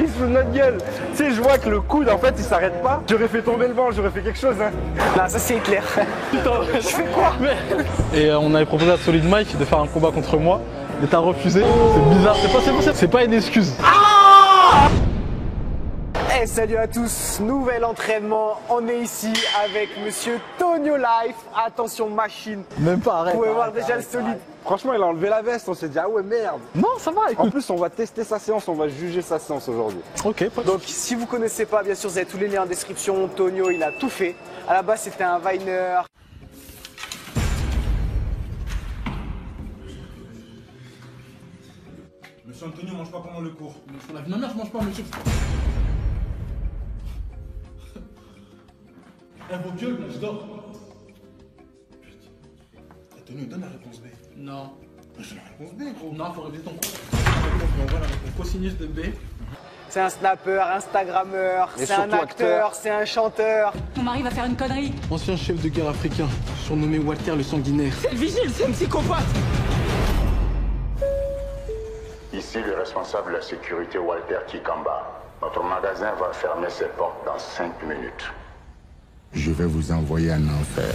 Il se fout de notre gueule. Tu sais, je vois que le coude, en fait, il s'arrête pas. J'aurais fait tomber le vent, j'aurais fait quelque chose. Hein. Non, ça c'est Hitler. Putain, je fais quoi? Et on avait proposé à Solid Mike de faire un combat contre moi. Mais t'as refusé. C'est bizarre. C'est pas une excuse. Hey, salut à tous, nouvel entraînement, on est ici avec monsieur Tonio Life, attention machine, Même pas, arrête. vous pouvez voir déjà le solide. franchement, il a enlevé la veste. On s'est dit, ah ouais, merde. Non, ça va, En écoute. plus, on va tester sa séance, on va juger sa séance aujourd'hui. Ok, pas de Donc si vous connaissez pas, bien sûr vous avez tous les liens en description, Tonio il a tout fait, à la base c'était un Viner. Monsieur Antonio, mange pas pendant le cours. Sur la vie de ma mère, je mange pas, monsieur. Eh, vos gueules, là, je dors. Antonio, donne la réponse B. Non. C'est la réponse B, gros. Non, faut réviser ton cours. On voit la réponse. Cosinus de B. C'est un snapper, Instagrammeur, Et c'est un surtout acteur, c'est un chanteur. Ton mari va faire une connerie. Ancien chef de guerre africain, surnommé Walter le Sanguinaire. C'est le vigile, c'est un psychopathe. Ici le responsable de la sécurité Walter Kikamba. Notre magasin va fermer ses portes dans 5 minutes. Je vais vous envoyer en enfer.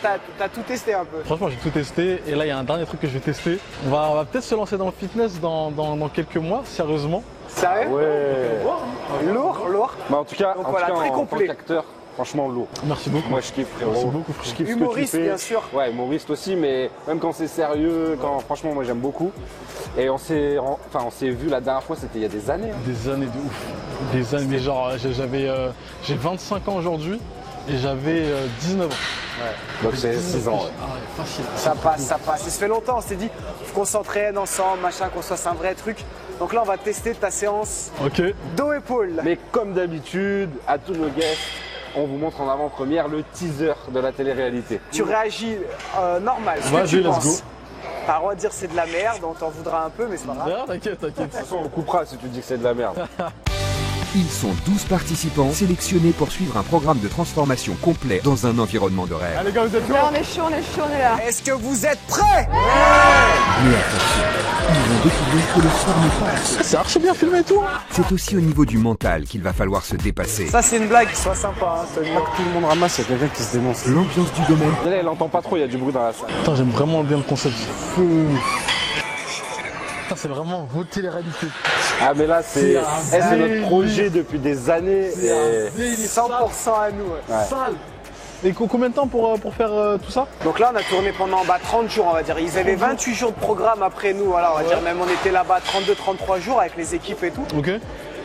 T'as tout testé un peu. Franchement, j'ai tout testé. Et là, il y a un dernier truc que je vais tester. On va peut-être se lancer dans le fitness dans quelques mois, sérieusement. Sérieux? Ouais. Lourd. Mais en tout cas, Donc voilà, très en tant complet. qu'acteur, franchement lourd. Merci beaucoup. Moi, je kiffe, frérot. Merci beaucoup, frérot. Je kiffe ce que Humoriste, tu fais. bien sûr. Ouais, humoriste aussi, mais même quand c'est sérieux, franchement, moi, j'aime beaucoup. Et on s'est vu la dernière fois, c'était il y a des années. Hein. Des années de ouf. Des années, mais genre, j'ai 25 ans aujourd'hui et j'avais 19 ans. Donc c'est 6 ans. Ouais. Ah ouais, facile. Ça passe. Et ça fait longtemps, on s'est dit, faut qu'on s'entraîne ensemble, machin, qu'on se fasse un vrai truc. Donc là, on va tester ta séance Ok. dos-épaule. Mais comme d'habitude, à tous nos guests, on vous montre en avant-première le teaser de la télé-réalité. Tu réagis normal. Ce que Vas-y, tu let's penses. go. T'as le droit de dire c'est de la merde, on t'en voudra un peu, mais c'est pas grave. Ah, t'inquiète. De toute façon, on coupera si tu dis que c'est de la merde. Ils sont 12 participants sélectionnés pour suivre un programme de transformation complet dans un environnement de rêve. Allez, gars, vous êtes Là, on est chaud, on est là. Est-ce que vous êtes prêts? Mais attention, ils vont découvrir que le soir ne passe. C'est archi bien filmé et tout. C'est aussi au niveau du mental qu'il va falloir se dépasser. Ça, c'est une blague, sois sympa. Hein, Tony. Tout le monde ramasse, il y a quelqu'un qui se dénonce. L'ambiance du domaine Là, elle entend pas trop, il y a du bruit dans la salle. Putain, j'aime vraiment bien le concept. Putain, c'est vraiment votre télé-réalité. Ah, mais là, c'est C'est un notre projet depuis des années. Et... 100% à nous. Ouais. Sale. Et combien de temps pour faire tout ça? Donc là, on a tourné pendant 30 jours, on va dire. Ils avaient 28 jours de programme après nous. Voilà, on va dire même on était là-bas 32-33 jours avec les équipes et tout. Ok.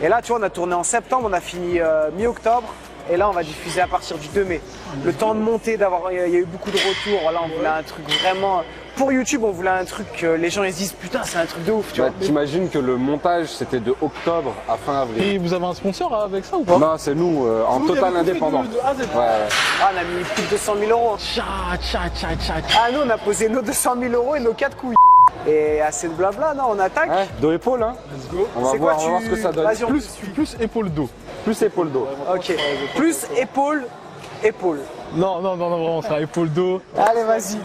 Et là, tu vois, on a tourné en septembre, on a fini mi-octobre. Et là, on va diffuser à partir du 2 mai. Le temps de monter, il y a eu beaucoup de retours. Voilà, on voulait un truc vraiment... Pour YouTube, on voulait un truc que les gens ils se disent putain, c'est un truc de ouf, tu vois. T'imagines que le montage, c'était de octobre à fin avril. Et vous avez un sponsor avec ça ou pas? Non, c'est nous, en total indépendant. De A à Z. Ouais. Ah, on a mis plus de 200 000 euros. Tcha. Ah, nous, on a posé nos 200 000 euros et nos 4 couilles. Et assez de blabla, non, on attaque. Ouais, dos épaule, hein. Let's go. On va C'est voir, quoi, on va voir ce que ça donne. Vas-y, on Plus épaule dos. Plus épaule dos. Ok. Plus épaule. Non, vraiment, ça épaule dos. Allez, vas-y.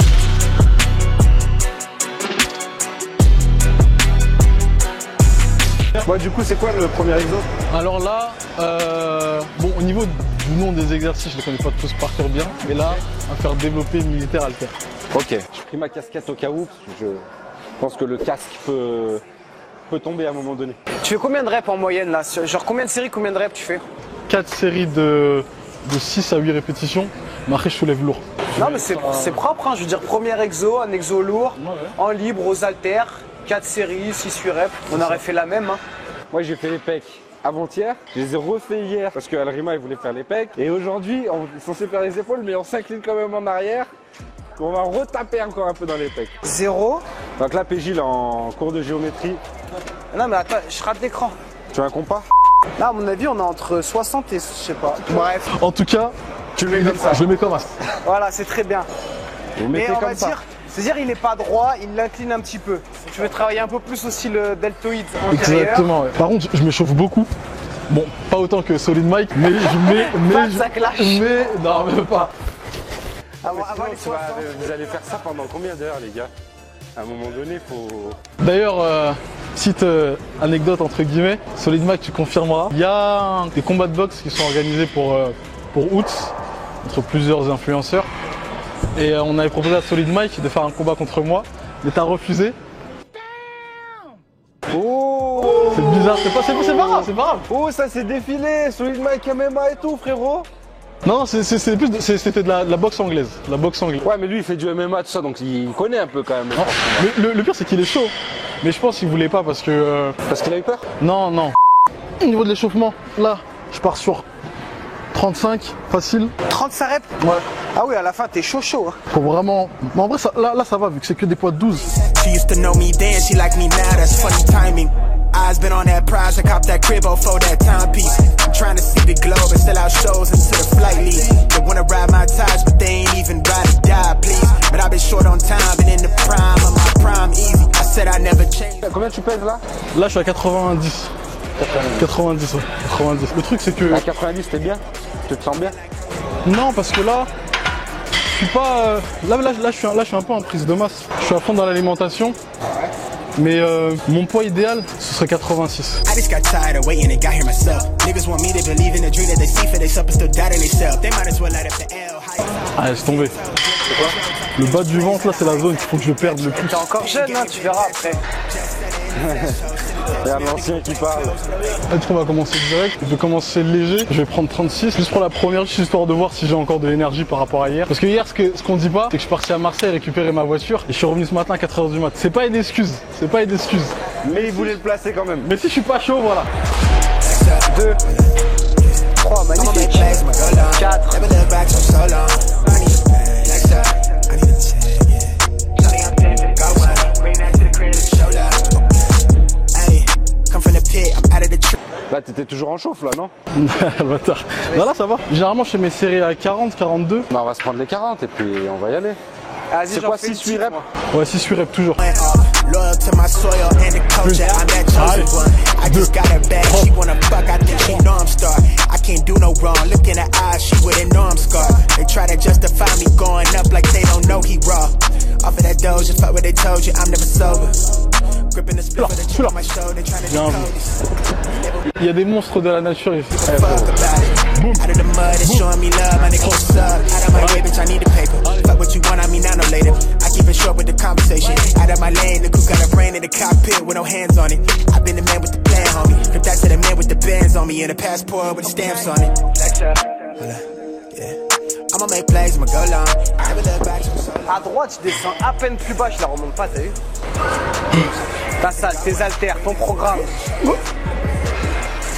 Bon, du coup, c'est quoi le premier exemple? Alors là, bon, au niveau du nom des exercices, je les connais pas tous par cœur bien, mais là, on va faire développer militaire alter. Ok. J'ai pris ma casquette au cas où, parce que je pense que le casque peut tomber à un moment donné. Tu fais combien de reps en moyenne là? Genre combien de séries, combien de reps tu fais? 4 séries de 6 à 8 répétitions, mais après je soulève lourd. Non mais c'est propre, hein. Je veux dire premier exo, un exo lourd, en libre, aux haltères, 4 séries, 6-8 reps. On aurait fait la même. Hein. Moi, j'ai fait les pecs avant-hier, je les ai refait hier parce que Alrima il voulait faire les pecs. Et aujourd'hui, on est censé faire les épaules, mais on s'incline quand même en arrière. On va retaper encore un peu dans les pecs. 0. Donc là, PJ, il est en cours de géométrie. Non mais attends, je rate l'écran. Tu veux un compas? Là, à mon avis, on est entre 60 et je sais pas. Bref, En tout cas, Tu le mets comme ça. je le mets comme ça. voilà, c'est très bien. Vous Mais mettez on va comme ça. dire, c'est-à-dire il est pas droit, il l'incline un petit peu. Tu veux travailler un peu plus aussi le deltoïde antérieur. Exactement. Ouais. Par contre, je m'échauffe beaucoup. Bon, pas autant que Solid Mike, mais je mets. Pas de saclage. Mais non, même pas. Avant les Sinon, 60. vous allez faire ça pendant combien d'heures, les gars? À un moment donné, faut. D'ailleurs, Petite anecdote entre guillemets, Solid Mike tu confirmeras. Il y a des combats de boxe qui sont organisés pour août entre plusieurs influenceurs. Et on avait proposé à Solid Mike de faire un combat contre moi, mais t'as refusé. Oh, C'est bizarre, c'est pas grave, c'est pas grave. Oh, ça s'est défilé, Solid Mike MMA et tout, frérot. Non, c'était de la boxe anglaise. La boxe anglaise. Ouais, mais lui, il fait du MMA, tout ça, donc il connaît un peu quand même. Le pire, c'est qu'il est chaud. Mais je pense qu'il voulait pas parce que... Parce qu'il a eu peur? Non, non. Au niveau de l'échauffement, là, je pars sur 35, facile. 35 reps? Ouais. Ah oui, à la fin, t'es chaud. Hein. Faut vraiment... Mais en vrai, là, ça va, vu que c'est que des poids de 12. She used to know me then, she like me now, that's funny timing. Eyes been on that prize, I cop that crib for that timepiece. I'm trying to see the globe and sell out shows into the flight lead. They wanna ride my ties, but they ain't even ride or die, please. But I've been short on time, been in the prime of my prime easy. I said I never change. Combien tu pèses là? Là, je suis à 90. 90, ouais. 90. Le truc, c'est que... À 90, t'es bien? Tu te sens bien? Non, parce que là, je suis pas... Là, je suis un peu en prise de masse. Je suis à fond dans l'alimentation. Mais mon poids idéal, ce serait 86. I just got tired of waiting and got here myself. Niggas want me to believe in the dream that they see for themselves, but still doubting themselves. They might as well light up the L. Ah, laisse tomber. Le bas du ventre, là, c'est la zone qu'il faut que je perde le plus. T'es encore jeune, hein, tu verras après. Regarde l'ancien qui parle. Là, on va commencer direct. Je vais commencer léger. Je vais prendre 36. Juste pour la première, juste histoire de voir si j'ai encore de l'énergie par rapport à hier. Parce que hier, ce qu'on dit pas, c'est que je suis parti à Marseille récupérer ma voiture et je suis revenu ce matin à 4h du mat. C'est pas une excuse. C'est pas une excuse. Mais il voulait le placer quand même. Mais si je suis pas chaud, voilà. 2, 3, magnifique. 4. Là, t'étais toujours en chauffe là, non? Le bâtard. Là, ça va. Généralement, je fais mes séries à 40, 42. Non, on va se prendre les 40 et puis on va y aller. C'est quoi, 6-8 reps? Ouais, 6-8 reps toujours. Loyal to my soil and the culture, I'm that chosen one. I just got her back, she wanna fuck, I think she know I'm star. I can't do no wrong, look in her eyes, she wouldn't know I'm scarred. They try to justify me going up like they don't know he raw. Off of that doge, just fuck what they told you, I'm never sober. Gripping the spit for the chip on my shoulder, trying to decode this. Il y a des monstres de la nature ici. Fuck about it. Out of the mud, it's showing me love, my nigga, what's up? Out of my way, bitch, I need the paper. Fuck what you want, I mean, I know later. I keep it short with the conversation. Out of my lane, the crew got a brain in the cockpit with no hands on it. I've been the man with the plan, homie. Flip that to the man with the bands on me and a passport with the stamps on it. Yeah. I'ma make plays, I'ma go long. Never look back to so long. À droite, je descends à peine plus bas, je la remonte pas, t'as vu? Ta salle, tes haltères, ton programme.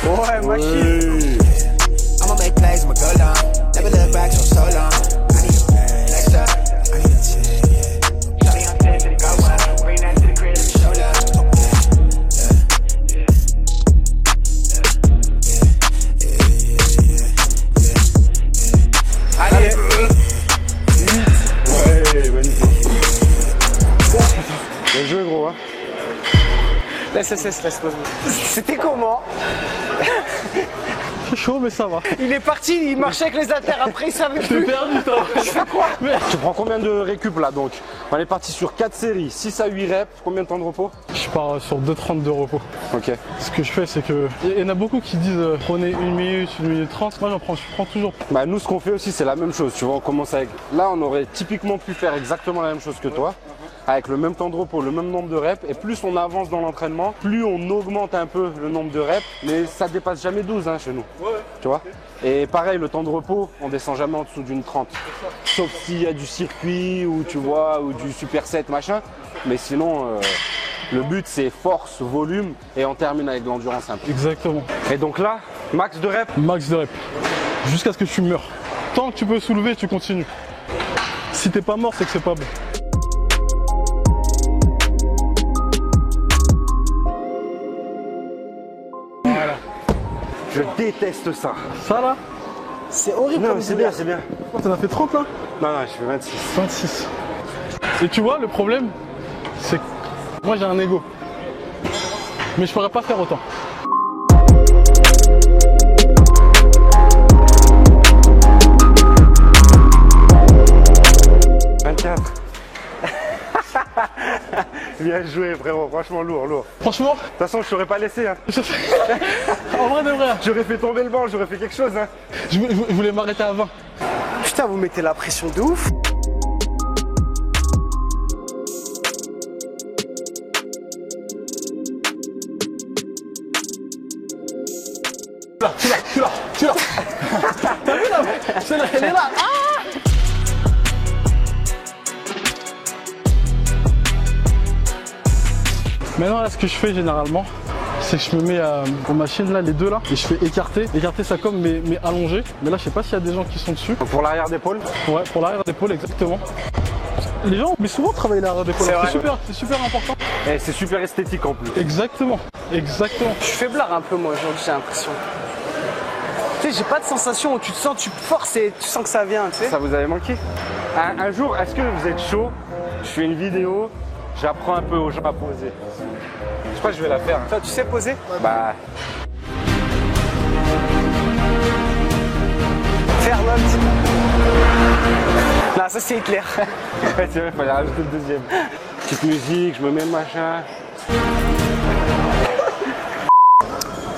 Ouais, machine. I'ma make plays, I'ma go long. Never look back to so long. I need a plan. Next up, I need a check, yeah. Shawty on 10 to the go wild. Bring that to the crib, show love. Allez. Ouais, magnifique. Bien joué, gros, hein. Laisse. C'était comment? C'est chaud, mais ça va. Il est parti, il marchait avec les haltères, après il savait T'es plus. perdu, toi. Je fais quoi? Tu prends combien de récup là donc? On est parti sur 4 séries, 6 à 8 reps, combien de temps de repos? Je pars sur 2,30 de repos. Ok. Ce que je fais, c'est que... Il y en a beaucoup qui disent prenez 1 minute, 1 minute 30. Moi, je prends toujours. Bah nous ce qu'on fait aussi c'est la même chose, tu vois, on commence avec... Là on aurait typiquement pu faire exactement la même chose que toi, avec le même temps de repos, le même nombre de reps, et plus on avance dans l'entraînement, plus on augmente un peu le nombre de reps, mais ça dépasse jamais 12 hein, chez nous, tu vois. Et pareil, le temps de repos, on descend jamais en dessous d'une 30, sauf s'il y a du circuit, ou tu vois, ou du superset machin, mais sinon... Le but c'est force, volume et on termine avec de l'endurance un peu. Exactement. Et donc là, max de reps? Max de reps. Jusqu'à ce que tu meurs. Tant que tu peux soulever, tu continues. Si t'es pas mort, c'est que c'est pas bon. Voilà. Je déteste ça. Ça là, C'est horrible. Non comme mais c'est douleur. bien, c'est bien. oh, t'en as fait 30 là? Non, je fais 26. 26. Et tu vois, le problème, c'est que moi j'ai un ego. Mais je pourrais pas faire autant. Bien joué, frérot. Franchement, lourd, lourd. Franchement, De toute façon, je t'aurais pas laissé. Hein. en vrai de vrai, J'aurais fait tomber le banc, j'aurais fait quelque chose. Hein. je voulais m'arrêter à 20. Putain, vous mettez la pression de ouf. Tu l'as. T'as vu là? Celle-là, elle est là. Ah! Maintenant, là, ce que je fais généralement, c'est que je me mets aux machines, là, les deux là, et je fais écarter. Écarter ça comme, mais allongé. Mais là, je sais pas s'il y a des gens qui sont dessus. Pour l'arrière d'épaule. Ouais, pour l'arrière d'épaule, exactement. Les gens, mais souvent, travaillent l'arrière d'épaule. C'est super important. Et c'est super esthétique en plus. Exactement. Je suis faiblard un peu, moi, aujourd'hui, j'ai l'impression. Tu sais, j'ai pas de sensation où tu te sens, tu forces et tu sens que ça vient, tu sais. Ça vous avait manqué? Un jour, est-ce que vous êtes chaud? Je fais une vidéo, j'apprends un peu aux gens à poser. Je crois que je vais la faire. Toi, tu sais poser? Bah. Faire l'autre. Non, ça c'est Hitler. Ouais, c'est vrai, il fallait rajouter le deuxième. Petite musique, je me mets le machin.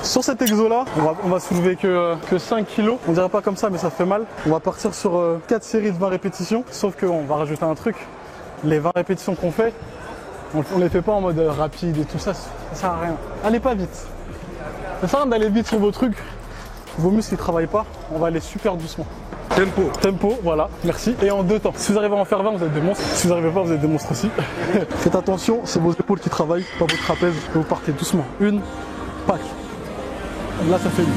Sur cet exo là, on va soulever que 5 kilos. On dirait pas comme ça, mais ça fait mal. On va partir sur 4 séries de 20 répétitions. Sauf qu'on va rajouter un truc. Les 20 répétitions qu'on fait, on les fait pas en mode rapide et tout ça. Ça sert à rien. Allez pas vite. Ça sert à rien d'aller vite sur vos trucs. Vos muscles ils travaillent pas. On va aller super doucement. Tempo, voilà, merci. Et en 2 temps. Si vous arrivez à en faire 20, vous êtes des monstres. Si vous n'arrivez pas, vous êtes des monstres aussi. Faites attention, c'est vos épaules qui travaillent, pas vos trapèzes. Et vous partez doucement. Une, pack. Là, ça fait une.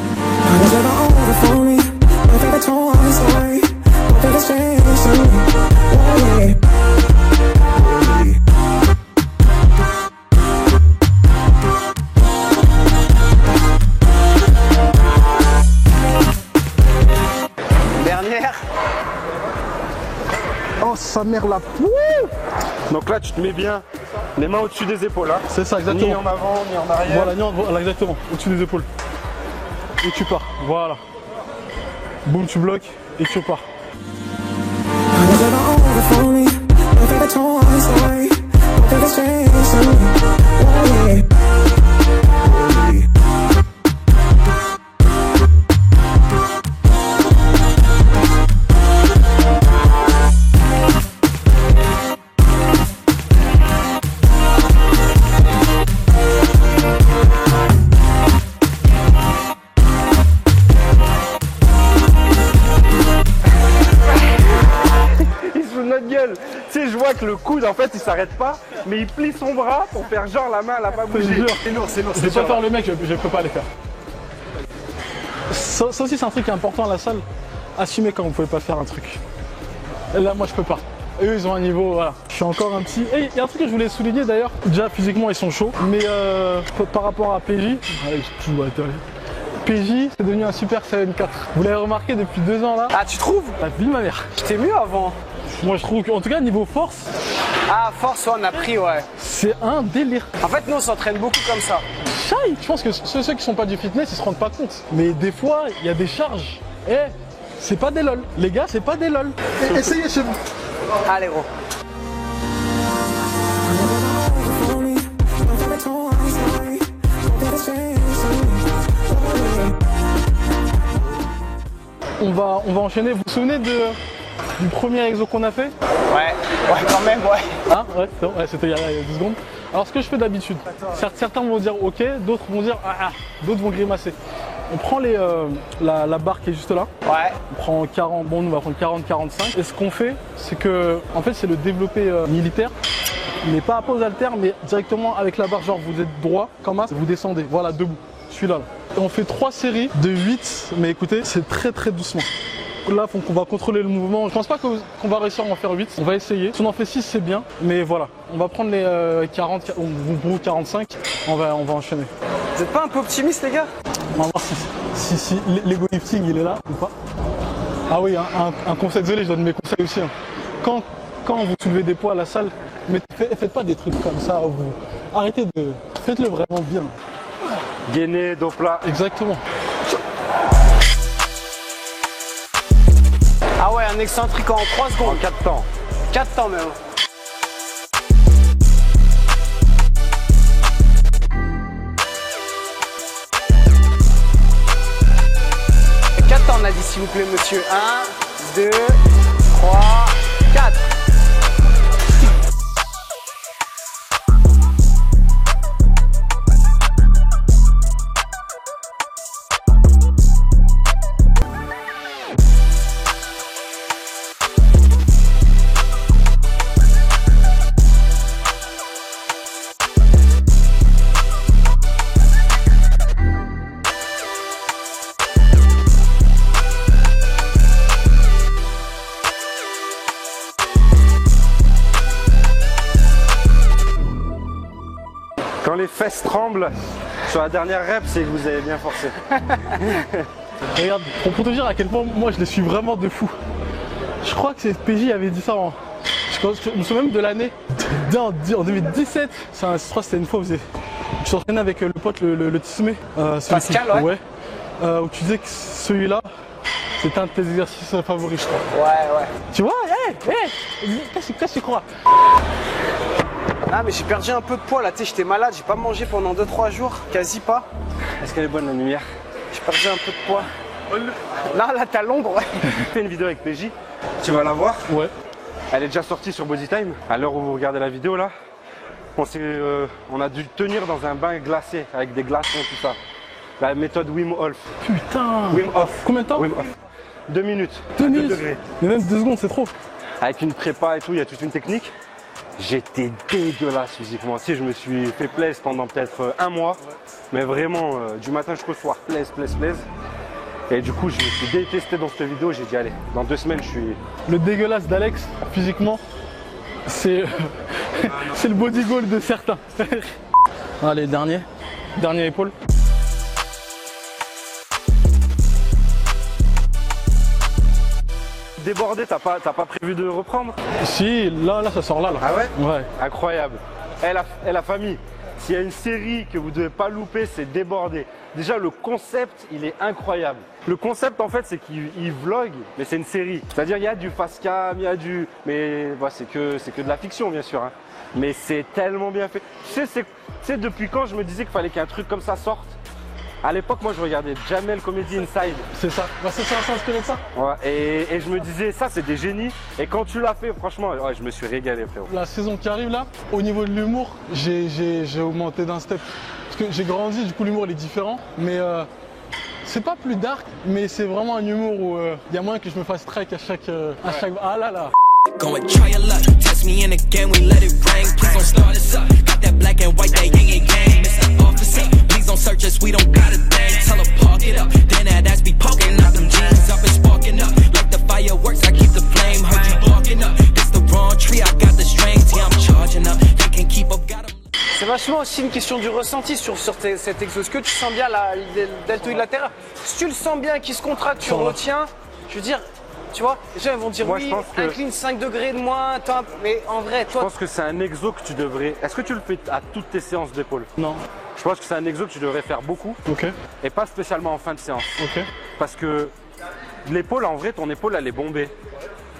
Dernière. Oh, sa mère la pou. Donc là, tu te mets bien les mains au-dessus des épaules. Hein. C'est ça, exactement. Ni en avant, ni en arrière. Voilà, exactement. Au-dessus des épaules. Et tu pars. Voilà. Boum, tu bloques et tu pars. Tu sais, je vois que le coude, en fait, il s'arrête pas, mais il plie son bras pour faire genre la main, elle a pas bougé. C'est lourd. Je vais pas faire le mec, je peux pas les faire. Ça aussi, c'est un truc important à la salle. Assumez quand vous pouvez pas faire un truc. Et là, moi, je peux pas. Eux, ils ont un niveau, voilà. Je suis encore un petit... Et il y a un truc que je voulais souligner d'ailleurs. Déjà, physiquement, ils sont chauds. Mais par rapport à PJ... PJ, c'est devenu un super CM4. Vous l'avez remarqué depuis 2 ans là. Ah, tu trouves? La vie de ma mère. C'était mieux avant. Moi, je trouve qu'en tout cas, niveau force... Ah, force, ouais, on a pris, ouais. C'est un délire. En fait, nous, on s'entraîne beaucoup comme ça. Je pense que ceux qui sont pas du fitness, ils se rendent pas compte. Mais des fois, il y a des charges. Eh, c'est pas des lol. Les gars, c'est pas des lol. Essayez chez vous. Allez, gros. On va enchaîner. Vous vous souvenez du premier exo qu'on a fait? Ouais, quand même, ouais. Ah, ouais, c'était il y a 2 secondes. Alors, ce que je fais d'habitude, certains vont dire OK, d'autres vont dire d'autres vont grimacer. On prend la barre qui est juste là. Ouais. On prend 40, bon, nous on va prendre 40, 45. Et ce qu'on fait, c'est que, en fait, c'est le développé militaire. Mais pas à pause haltère, mais directement avec la barre, genre vous êtes droit, comme ça, vous descendez, voilà, debout, celui-là. Et on fait 3 séries de 8, mais écoutez, c'est très très doucement. Là, on va contrôler le mouvement. Je pense pas qu'on va réussir à en faire 8, on va essayer. Si on en fait 6, c'est bien, mais voilà. On va prendre les 40, ou 45, on va enchaîner. Vous êtes pas un peu optimiste, les gars? On va voir si l'ego lifting, il est là ou pas. Ah oui, un conseil, désolé, je donne mes conseils aussi. Hein. Quand vous soulevez des poids à la salle, mais faites pas des trucs comme ça. Arrêtez de... Faites-le vraiment bien. Gainé, dos plat. Exactement. Ah ouais, un excentrique en 3 secondes. En 4 temps. 4 temps même. on a dit s'il vous plaît monsieur? 1, 2, 3, 4. Quand les fesses tremblent sur la dernière rep, c'est que vous avez bien forcé. Regarde, pour te dire à quel point moi je les suis vraiment de fou. Je crois que c'est PJ avait dit ça je me souviens même de l'année. En 2017, je crois que c'était une fois où je s'entraînais avec le pote, le Tismé. Pascal, ouais. Où tu disais que celui-là, c'était un de tes exercices favoris, je crois. Ouais. Tu vois, qu'est-ce que tu crois? Ah mais j'ai perdu un peu de poids là, tu sais, j'étais malade, j'ai pas mangé pendant 2-3 jours, quasi pas. Est-ce qu'elle est bonne la lumière? J'ai perdu un peu de poids. Là t'as l'ombre, ouais. Fais une vidéo avec PJ, tu vas la voir. Ouais. Elle est déjà sortie sur Bodytime. À l'heure où vous regardez la vidéo là, on a dû tenir dans un bain glacé avec des glaçons, tout ça. La méthode Wim Hof. Putain. Wim Hof. Combien de temps? Wim Hof. 2 minutes. 2 minutes. Degrés. Mais même 2 secondes, c'est trop. Avec une prépa et tout, il y a toute une technique. J'étais dégueulasse physiquement. Si je me suis fait plaisir pendant peut-être 1 mois, mais vraiment du matin jusqu'au soir, plaise. Et du coup, je me suis détesté dans cette vidéo. J'ai dit allez, dans 2 semaines, je suis. Le dégueulasse d'Alex, physiquement, c'est c'est le body goal de certains. Allez, dernier épaule. Débordé, t'as pas prévu de reprendre? Si, là ça sort là. Ah ouais? Ouais. Incroyable. La famille, s'il y a une série que vous devez pas louper, c'est Débordé. Déjà, le concept, il est incroyable. Le concept, en fait, c'est qu'il vlog, mais c'est une série. C'est-à-dire, il y a du fast cam, il y a du... Mais voilà, c'est que de la fiction, bien sûr. Hein. Mais c'est tellement bien fait. Tu sais, depuis quand je me disais qu'il fallait qu'un truc comme ça sorte? À l'époque, moi, je regardais Jamel Comedy Inside. C'est ça. Bah, c'est ça, inspiré de ça. Ouais, et je me disais, ça, c'est des génies. Et quand tu l'as fait, franchement, ouais, je me suis régalé, frérot. La saison qui arrive, là, au niveau de l'humour, j'ai augmenté d'un step. Parce que j'ai grandi, du coup, l'humour, il est différent. Mais c'est pas plus dark, mais c'est vraiment un humour où il y a moyen que je me fasse strike à chaque... Ah là là. Go and try your luck. Test me in again, we let it rain. Please don't start us up. Got that black and white, that yang and gang. Mr. Officer, please don't search us, we don't got a thing. Tell her park it up, then that ass be poking out them jeans up and sparking up. Like the fireworks, I keep the flame. Heard you barking up. It's the wrong tree, I got the strings. Yeah, I'm charging up. They can't keep up, got 'em. C'est vachement aussi une question du ressenti sur cet exo. Est-ce que tu sens bien le deltoïde latéral? Si tu le sens bien, qui se contracte, tu retiens. Je veux dire, tu vois, les gens ils vont dire moi, oui, incline 5 degrés de moins, mais en vrai, toi... Je pense que c'est un exo que tu devrais... Est-ce que tu le fais à toutes tes séances d'épaule? Non. Je pense que c'est un exo que tu devrais faire beaucoup. Ok. Et pas spécialement en fin de séance. Ok. Parce que l'épaule, en vrai, ton épaule, elle est bombée.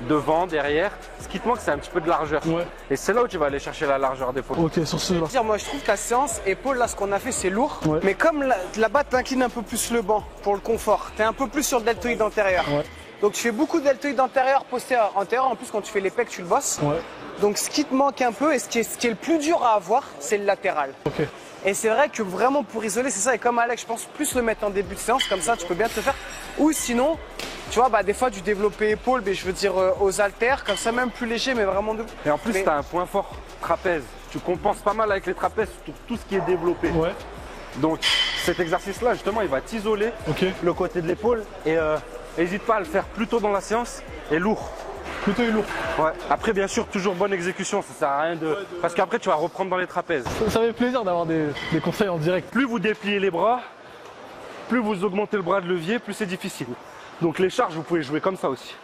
Devant, derrière. Ce qui te manque, c'est un petit peu de largeur. Ouais. Et c'est là où tu vas aller chercher la largeur d'épaule. Ok, sur ce là. Moi, je trouve que la séance épaule, là, ce qu'on a fait, c'est lourd. Ouais. Mais comme là-bas, tu inclines un peu plus le banc pour le confort. Tu es un peu plus sur le deltoïde antérieur. Ouais. Donc, tu fais beaucoup de deltoïde antérieur, postérieur, antérieur. En plus, quand tu fais les pecs, tu le bosses. Ouais. Donc, ce qui te manque un peu et ce qui est le plus dur à avoir, c'est le latéral. Ok. Et c'est vrai que vraiment pour isoler, c'est ça. Et comme Alex, je pense plus le mettre en début de séance, comme ça, tu peux bien te le faire. Ou sinon, tu vois, bah, des fois du développé épaule, mais je veux dire aux haltères, comme ça, même plus léger, mais vraiment debout. Et en plus, tu as un point fort, trapèze. Tu compenses pas mal avec les trapèzes sur tout ce qui est développé. Ouais. Donc, cet exercice-là, justement, il va t'isoler le côté de l'épaule. Et n'hésite pas à le faire plus tôt dans la séance et lourd. Plutôt et lourd. Ouais. Après, bien sûr, toujours bonne exécution, ça sert à rien de... Parce qu'après, tu vas reprendre dans les trapèzes. Ça fait plaisir d'avoir des conseils en direct. Plus vous dépliez les bras, plus vous augmentez le bras de levier, plus c'est difficile. Donc les charges, vous pouvez jouer comme ça aussi.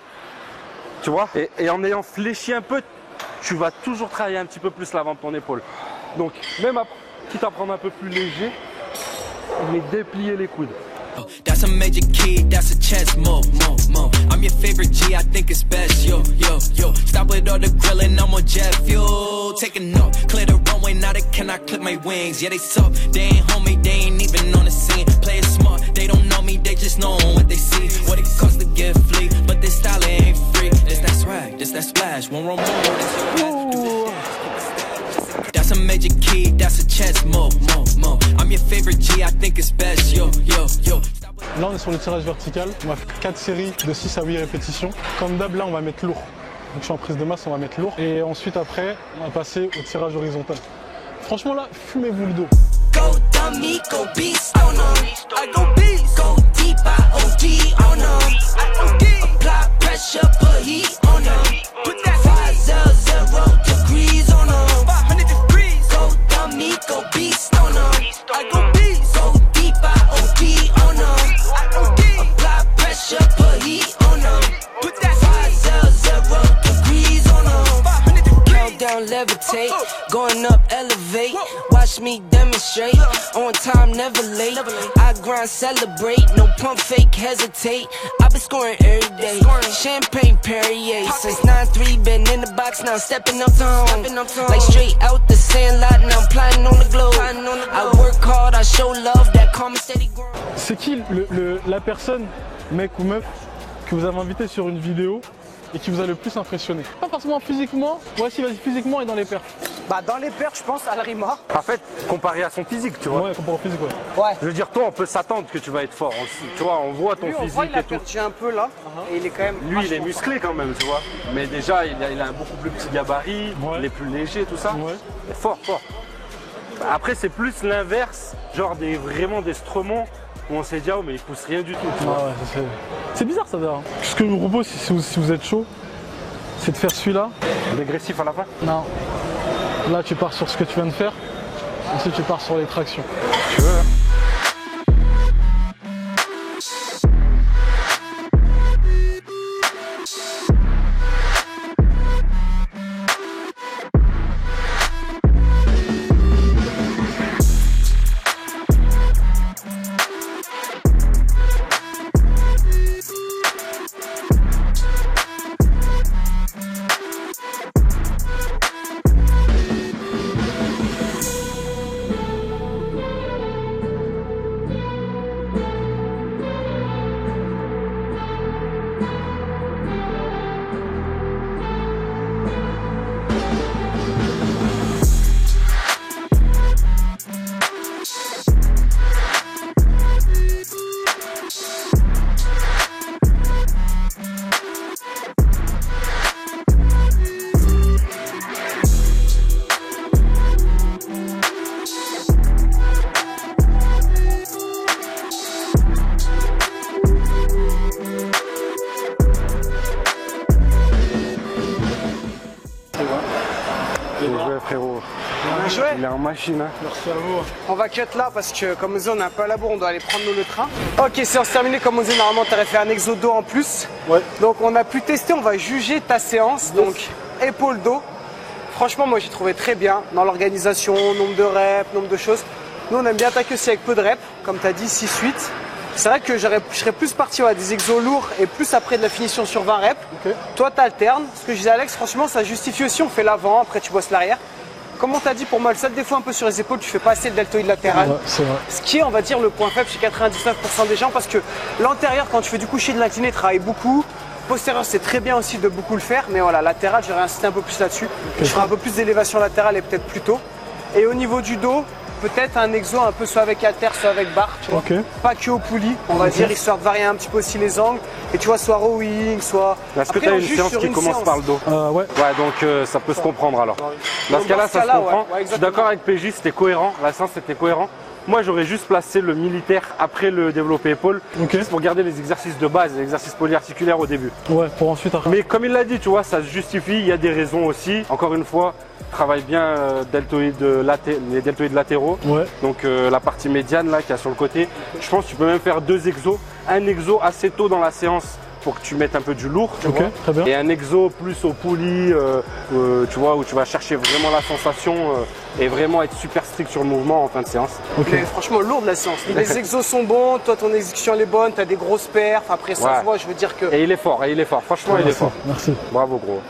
Tu vois, et en ayant fléchi un peu, tu vas toujours travailler un petit peu plus l'avant de ton épaule. Donc, même quitte à prendre un peu plus léger, mais déplier les coudes. That's a major key, that's a chess move. I'm your favorite G, I think it's best. Yo. Stop with all the grilling, I'm on jet fuel. Taking off, clear the runway, now they cannot clip my wings. Yeah, they suck, they ain't homie, they ain't even on the scene. Play it smart, they don't know me, they just know what they see. What it costs Là, on est sur le tirage vertical. On va faire 4 séries de 6 à 8 répétitions. Comme d'hab, là, on va mettre lourd. Donc, je suis en prise de masse, on va mettre lourd. Et ensuite, après, on va passer au tirage horizontal. Franchement, là, fumez-vous le dos. Go dummy, go beast on 'em. I go beast. Go deep, I OD on 'em. Apply pressure, put heat on 'em. Put that 500 degrees on 'em. 500 degrees. Go dummy, go beast on 'em. I go beast. Go deep, I OD on 'em. Apply pressure, put heat on 'em. Put that 500 degrees on 'em. 500 degrees. Countdown, levitate, going up, elevate. Watch me demonstrate, on time, never late. I grind, celebrate, no pump fake, hesitate. I've been scoring every day, champagne Perrier. Since 9-3, been in the box, now stepping up to home. Like straight out the sandlot, now I'm plotting on the globe. I work hard, I show love, that calm and steady grind. C'est qui la personne, mec ou meuf, que vous avez invité sur une vidéo et qui vous a le plus impressionné? Pas forcément physiquement, ouais si vas-y physiquement et dans les perfs. Bah dans les perfs, je pense à Alrima. En fait, comparé à son physique, tu vois. Ouais, comparé au physique, ouais. Ouais. Je veux dire, toi, on peut s'attendre que tu vas être fort. Tu vois, on voit ton Lui, on physique voit, il a et tout. perdu un peu là, et il est quand même. Lui, il est vachement musclé quand même, tu vois. Mais déjà, il a un beaucoup plus petit gabarit, il est plus léger, tout ça. Ouais. Fort, fort. Après, c'est plus l'inverse, genre vraiment des stremons où on s'est dit, oh, mais il pousse rien du tout. Tu vois. Ouais, c'est bizarre ça d'ailleurs. Ce que je vous propose, si vous êtes chaud, c'est de faire celui-là. Dégressif à la fin? Non. Là, tu pars sur ce que tu viens de faire. Ensuite, tu pars sur les tractions. Tu veux, hein? Frérot, il est en machine. Hein. Merci à vous. On va cut là parce que comme on dit, on est un peu à la bourre, on doit aller prendre nous le train. Ok, séance terminée, comme on dit, normalement tu aurais fait un exo dos en plus. Ouais. Donc on a pu tester, on va juger ta séance. Donc épaule dos. Franchement, moi j'ai trouvé très bien dans l'organisation, nombre de reps, nombre de choses. Nous on aime bien attaquer aussi avec peu de reps, comme tu as dit, 6-8. C'est vrai que je serais plus parti à des exos lourds et plus après de la finition sur 20 reps. Okay. Toi tu alternes. Ce que je disais à Alex, franchement ça justifie aussi, on fait l'avant, après tu bosses l'arrière. Comme on t'a dit, pour moi, le seul défaut un peu sur les épaules, tu fais pas assez de deltoïde latéral. Ouais, c'est vrai. Ce qui est, on va dire, le point faible chez 99% des gens, parce que l'antérieur, quand tu fais du coucher de l'incliné, travaille beaucoup. Postérieur, c'est très bien aussi de beaucoup le faire, mais voilà, latéral, j'aurais insisté un peu plus là-dessus. Okay. Je ferai un peu plus d'élévation latérale et peut-être plus tôt. Et au niveau du dos, peut-être un exo un peu soit avec halter, soit avec barre, tu vois. Okay. Pas que au poulie, on va dire, histoire de varier un petit peu aussi les angles. Et tu vois, soit rowing, soit. Est-ce que tu as une séance qui commence par le dos? Ouais. Ouais, donc ça peut se comprendre alors. Dans ce cas-là, ça se comprend. Ouais, je suis d'accord avec PJ, c'était cohérent. La séance, c'était cohérent. Moi, j'aurais juste placé le militaire après le développé épaule, juste pour garder les exercices de base, les exercices polyarticulaires au début. Ouais, pour ensuite après. Mais comme il l'a dit, tu vois, ça se justifie, il y a des raisons aussi. Encore une fois, travaille bien les deltoïdes latéraux. Ouais. Donc la partie médiane là qu'il y a sur le côté. Je pense que tu peux même faire 2 exos. Un exo assez tôt dans la séance pour que tu mettes un peu du lourd, tu vois. Très bien. Et un exo plus au poulie, tu vois, où tu vas chercher vraiment la sensation et vraiment être super strict sur le mouvement en fin de séance. Mais franchement, lourd de la séance. Les exos sont bons, toi ton exécution elle est bonne, tu as des grosses perfs, après ça se voit, je veux dire que... Et il est fort, franchement il est fort. Merci. Bravo gros.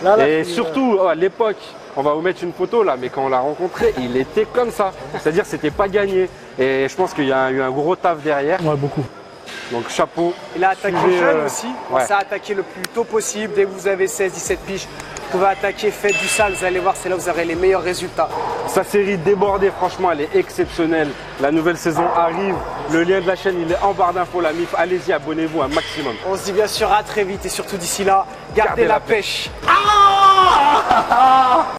Là, et surtout, à l'époque, on va vous mettre une photo là, mais quand on l'a rencontré, il était comme ça. C'est-à-dire c'était pas gagné. Et je pense qu'il y a eu un gros taf derrière. Ouais, beaucoup. Donc chapeau. Il a attaqué Suivez, jeune aussi. ouais. Ça a attaqué le plus tôt possible. Dès que vous avez 16-17 piges, vous pouvez attaquer, faites du sale. Vous allez voir, c'est là où vous aurez les meilleurs résultats. Sa série débordée, franchement, elle est exceptionnelle. La nouvelle saison arrive. Le lien de la chaîne, il est en barre d'infos, la MIF. Allez-y, abonnez-vous un maximum. On se dit bien sûr à très vite et surtout d'ici là, gardez la pêche.